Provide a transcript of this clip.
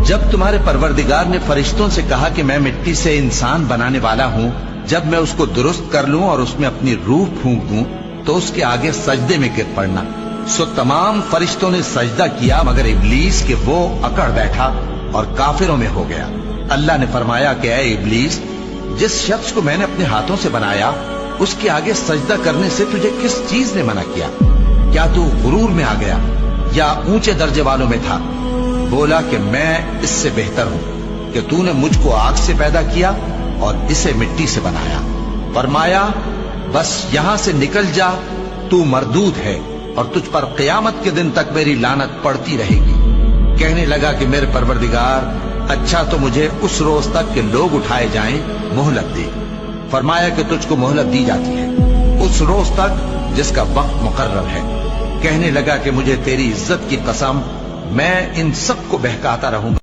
جب تمہارے پروردگار نے فرشتوں سے کہا کہ میں مٹی سے انسان بنانے والا ہوں، جب میں اس کو درست کر لوں اور اس میں اپنی روح پھونک دوں تو اس کے آگے سجدے میں گر پڑنا، سو تمام فرشتوں نے سجدہ کیا مگر ابلیس کہ وہ اکڑ بیٹھا اور کافروں میں ہو گیا۔ اللہ نے فرمایا کہ اے ابلیس، جس شخص کو میں نے اپنے ہاتھوں سے بنایا اس کے آگے سجدہ کرنے سے تجھے کس چیز نے منع کیا؟ کیا تو غرور میں آ گیا یا اونچے درجے والوں میں تھا؟ بولا کہ میں اس سے بہتر ہوں کہ تو نے مجھ کو آگ سے پیدا کیا اور اسے مٹی سے بنایا۔ فرمایا بس یہاں سے نکل جا، تو مردود ہے اور تجھ پر قیامت کے دن تک میری لعنت پڑتی رہے گی۔ کہنے لگا کہ میرے پروردگار، اچھا تو مجھے اس روز تک کہ لوگ اٹھائے جائیں مہلت دے۔ فرمایا کہ تجھ کو مہلت دی جاتی ہے اس روز تک جس کا وقت مقرر ہے۔ کہنے لگا کہ مجھے تیری عزت کی قسم، میں ان سب کو بہکاتا رہوں گا۔